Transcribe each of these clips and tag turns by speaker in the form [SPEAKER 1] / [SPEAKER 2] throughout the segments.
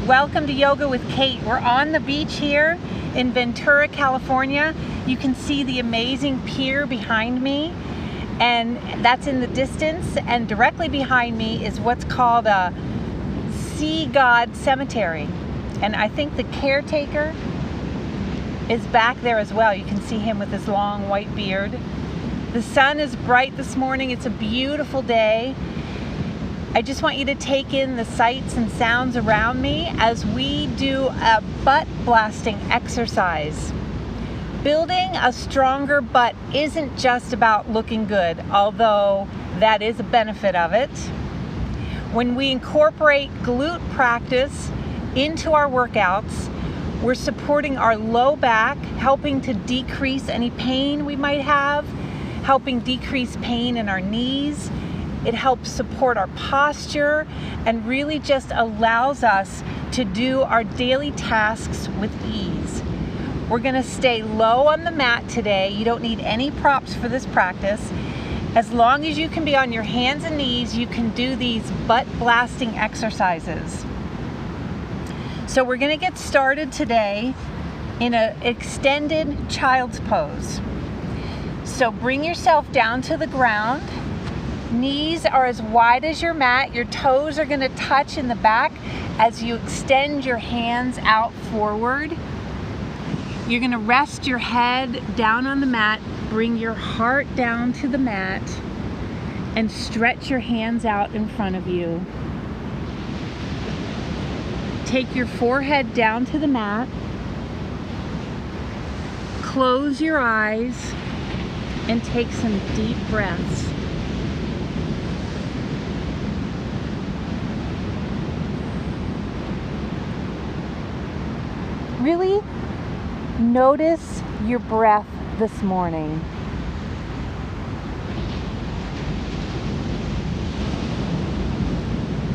[SPEAKER 1] Welcome to Yoga with Kate. We're on the beach here in Ventura, California. You can see the amazing pier behind me, and that's in the distance, and directly behind me is what's called a Sea God Cemetery. And I think the caretaker is back there as well. You can see him with his long white beard. The sun is bright this morning. It's a beautiful day. I just want you to take in the sights and sounds around me as we do a butt blasting exercise. Building a stronger butt isn't just about looking good, although that is a benefit of it. When we incorporate glute practice into our workouts, we're supporting our low back, helping to decrease any pain we might have, helping decrease pain in our knees. It helps support our posture and really just allows us to do our daily tasks with ease. We're going to stay low on the mat today. You don't need any props for this practice. As long as you can be on your hands and knees, you can do these butt blasting exercises. So we're going to get started today in an extended child's pose. So bring yourself down to the ground. Knees are as wide as your mat. Your toes are going to touch in the back as you extend your hands out forward. You're going to rest your head down on the mat. Bring your heart down to the mat and stretch your hands out in front of you. Take your forehead down to the mat. Close your eyes and take some deep breaths. Really notice your breath this morning.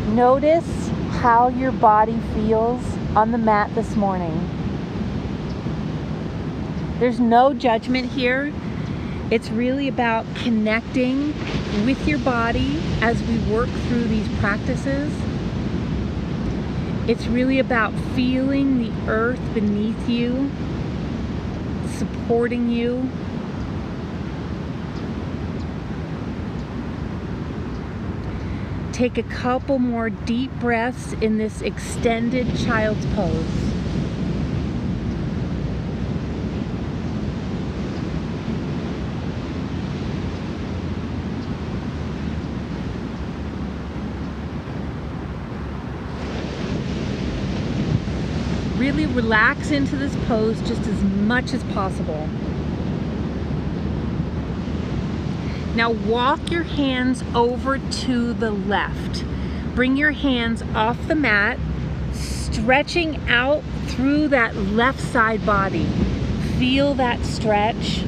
[SPEAKER 1] Notice how your body feels on the mat this morning. There's no judgment here. It's really about connecting with your body as we work through these practices. It's really about feeling the earth beneath you, supporting you. Take a couple more deep breaths in this extended child's pose. Really relax into this pose just as much as possible. Now walk your hands over to the left. Bring your hands off the mat, stretching out through that left side body. Feel that stretch.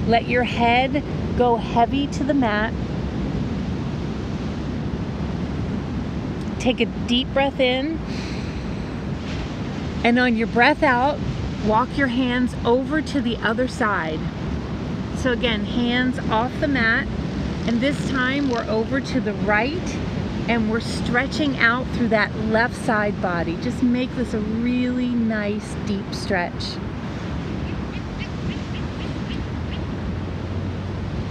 [SPEAKER 1] Let your head go heavy to the mat. Take a deep breath in. And on your breath out, walk your hands over to the other side. So again, hands off the mat, and this time we're over to the right, and we're stretching out through that left side body. Just make this a really nice, deep stretch.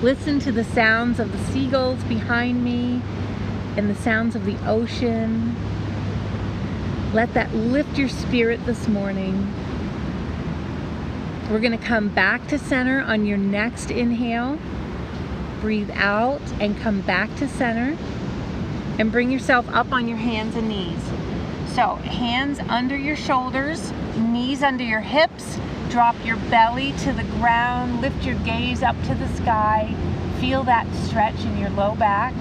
[SPEAKER 1] Listen to the sounds of the seagulls behind me and the sounds of the ocean. Let that lift your spirit this morning. We're going to come back to center on your next inhale. Breathe out and come back to center. And bring yourself up on your hands and knees. So hands under your shoulders, knees under your hips. Drop your belly to the ground. Lift your gaze up to the sky. Feel that stretch in your low back.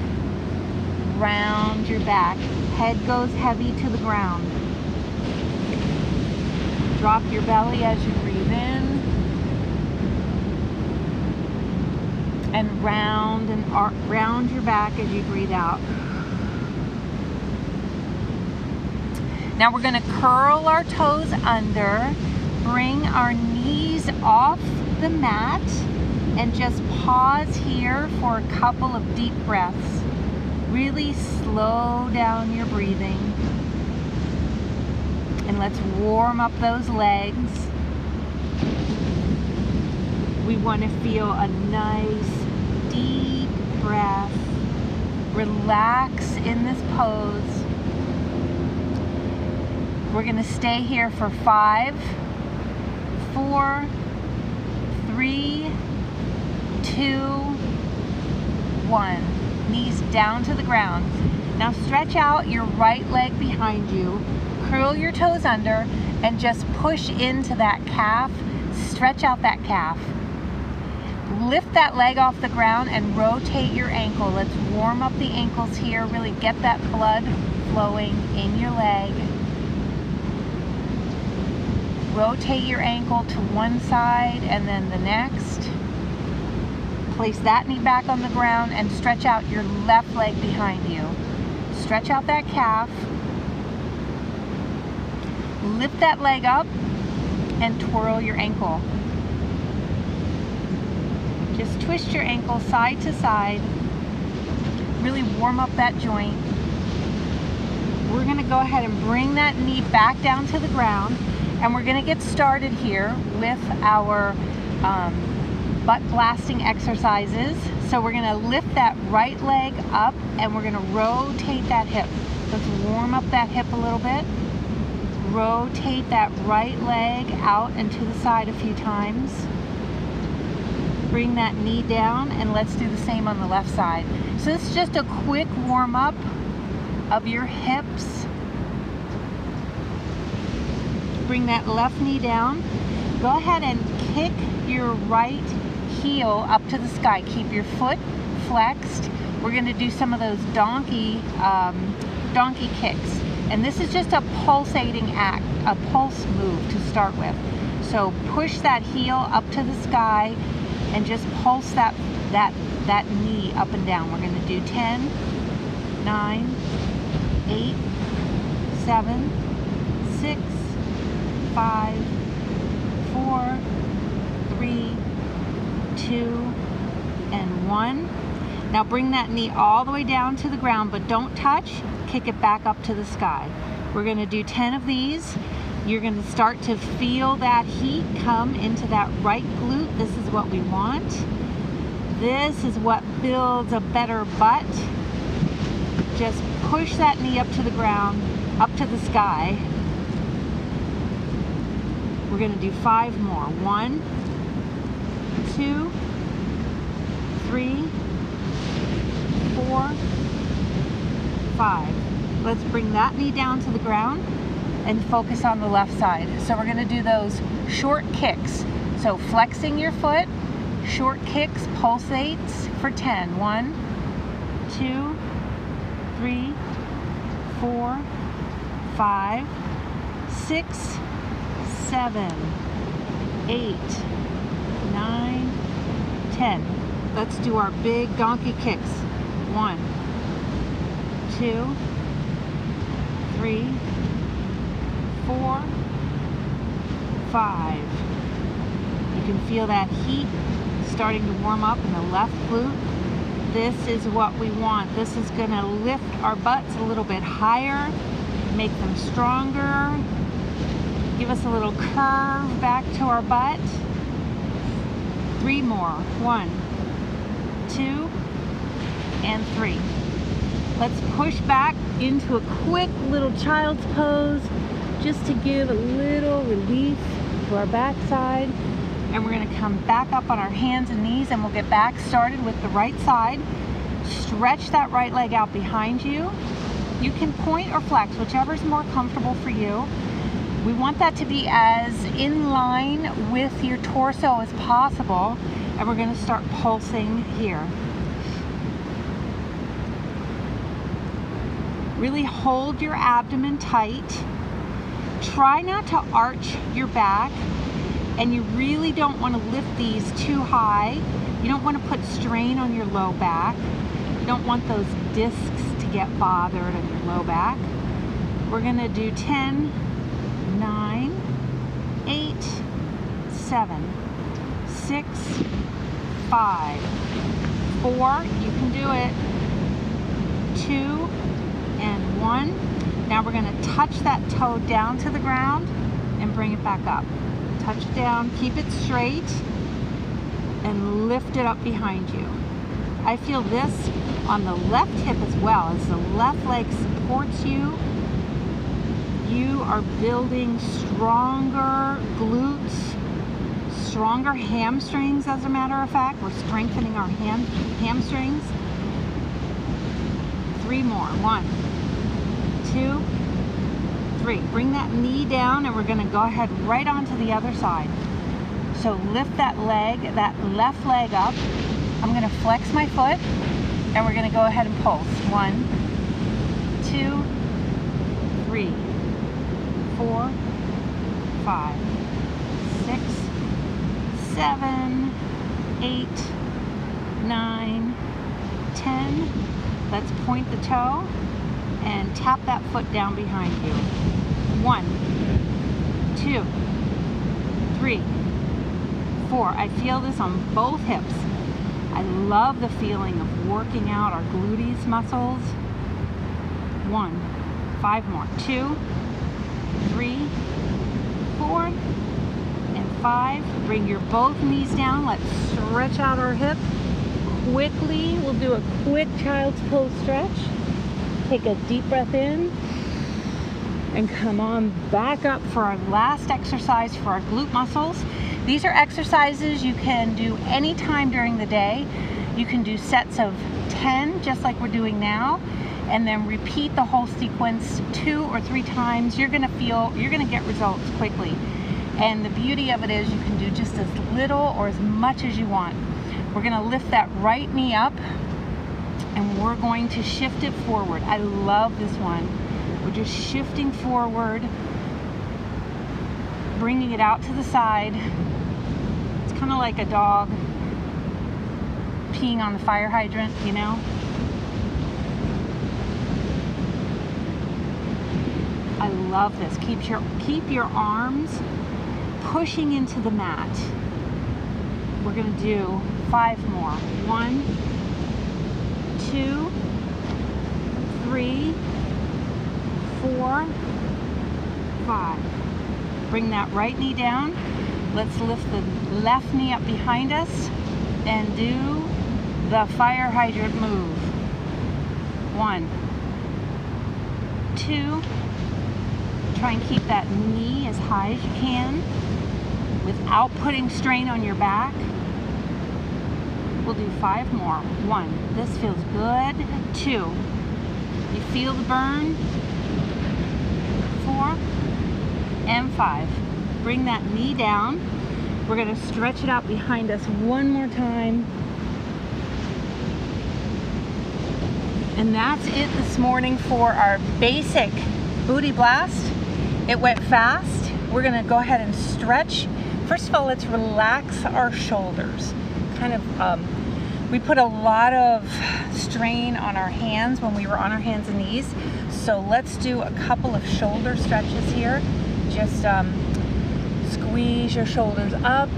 [SPEAKER 1] Round your back. Head goes heavy to the ground. Drop your belly as you breathe in, and round your back as you breathe out. Now we're going to curl our toes under, bring our knees off the mat, and just pause here for a couple of deep breaths. Really slow down your breathing. let's warm up those legs. We want to feel a nice deep breath. Relax in this pose. We're going to stay here for 5, 4, 3, 2, 1. Knees down to the ground. Now stretch out your right leg behind you. Curl your toes under and just push into that calf. Stretch out that calf. Lift that leg off the ground and rotate your ankle. Let's warm up the ankles here. Really get that blood flowing in your leg. Rotate your ankle to one side and then the next. Place that knee back on the ground and stretch out your left leg behind you. Stretch out that calf. Lift that leg up and twirl your ankle. Just twist your ankle side to side. Really warm up that joint. We're going to go ahead and bring that knee back down to the ground, and we're going to get started here with our butt blasting exercises. So we're going to lift that right leg up and we're going to rotate that hip. Let's warm up that hip a little bit. Rotate that right leg out and to the side a few times. Bring that knee down and let's do the same on the left side. So this is just a quick warm up of your hips. Bring that left knee down. Go ahead and kick your right heel up to the sky. Keep your foot flexed. We're going to do some of those donkey kicks. And this is just a pulsating act, a pulse move to start with. So push that heel up to the sky and just pulse that knee up and down. We're going to do 10, 9, 8, 7, 6, 5, 4, 3, 2, and 1. Now bring that knee all the way down to the ground, but don't touch. Kick it back up to the sky. We're going to do 10 of these. You're going to start to feel that heat come into that right glute. This is what we want. This is what builds a better butt. Just push that knee up to the ground, up to the sky. We're going to do 5 more. 1, 2, 3, 4, 5. Let's bring that knee down to the ground and focus on the left side. So we're going to do those short kicks. So flexing your foot, short kicks, pulsates for 10. 1, 2, 3, 4, 5, 6, 7, 8, 9, 10. Let's do our big donkey kicks. 1, 2, 3, 4, 5. You can feel that heat starting to warm up in the left glute. This is what we want. This is going to lift our butts a little bit higher, make them stronger, give us a little curve back to our butt. 3 more. 1, 2, and 3. Let's push back into a quick little child's pose just to give a little relief to our backside. And we're going to come back up on our hands and knees and we'll get back started with the right side. Stretch that right leg out behind you. You can point or flex, whichever is more comfortable for you. We want that to be as in line with your torso as possible. And we're going to start pulsing here. Really hold your abdomen tight. Try not to arch your back, and you really don't want to lift these too high. You don't want to put strain on your low back. You don't want those discs to get bothered in your low back. We're going to do 10, 9, 8, 7, 6, 5, 4, you can do it, 2, and 1. Now we're going to touch that toe down to the ground and bring it back up. Touch it down, keep it straight, and lift it up behind you. I feel this on the left hip as well. As the left leg supports you, you are building stronger glutes, stronger hamstrings, as a matter of fact. We're strengthening our hamstrings. 3 more. 1, 2, 3. Bring that knee down, and we're going to go ahead right onto the other side. So lift that leg, that left leg up. I'm going to flex my foot, and we're going to go ahead and pulse. 1, 2, 3, 4, 5, 6, 7, 8, 9, 10. Let's point the toe and tap that foot down behind you. 1, 2, 3, 4. I feel this on both hips. I love the feeling of working out our gluteus muscles. 1, 5 more. 2, 3, 4, and 5. Bring your both knees down. Let's stretch out our hip. Quickly, we'll do a quick child's pose stretch. Take a deep breath in and come on back up for our last exercise for our glute muscles. These are exercises you can do anytime during the day. You can do sets of 10, just like we're doing now, and then repeat the whole sequence 2 or 3 times. You're gonna get results quickly. And the beauty of it is you can do just as little or as much as you want. We're gonna lift that right knee up, and we're going to shift it forward. I love this one. We're just shifting forward, bringing it out to the side. It's kind of like a dog peeing on the fire hydrant, you know? I love this. Keep your arms pushing into the mat. We're gonna do 5 more. 1, 2, 3, 4, 5. Bring that right knee down. Let's lift the left knee up behind us and do the fire hydrant move. 1, 2. Try and keep that knee as high as you can without putting strain on your back. We'll do 5 more. 1. This feels good. 2. You feel the burn. 4 and 5. Bring that knee down. We're going to stretch it out behind us one more time. And that's it this morning for our basic booty blast. It went fast. We're going to go ahead and stretch. First of all, let's relax our shoulders. We put a lot of strain on our hands when we were on our hands and knees. So let's do a couple of shoulder stretches here. Just squeeze your shoulders up,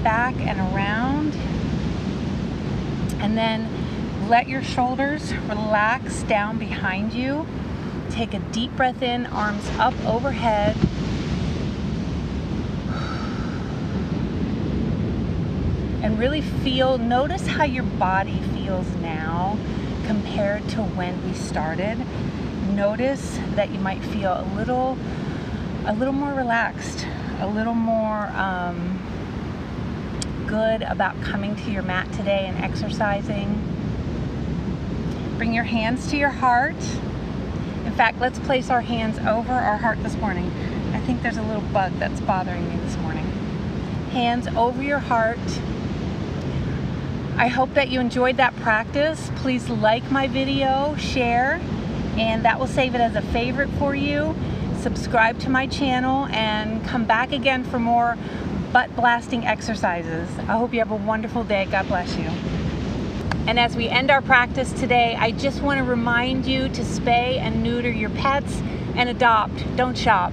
[SPEAKER 1] back, and around. And then let your shoulders relax down behind you. Take a deep breath in, arms up overhead. And really notice how your body feels now compared to when we started. Notice that you might feel a little more relaxed, a little more good about coming to your mat today and exercising. Bring your hands to your heart. In fact, let's place our hands over our heart this morning. I think there's a little bug that's bothering me this morning. Hands over your heart. I hope that you enjoyed that practice. Please like my video, share, and that will save it as a favorite for you. Subscribe to my channel and come back again for more butt blasting exercises. I hope you have a wonderful day. God bless you. And as we end our practice today, I just want to remind you to spay and neuter your pets and adopt. Don't shop.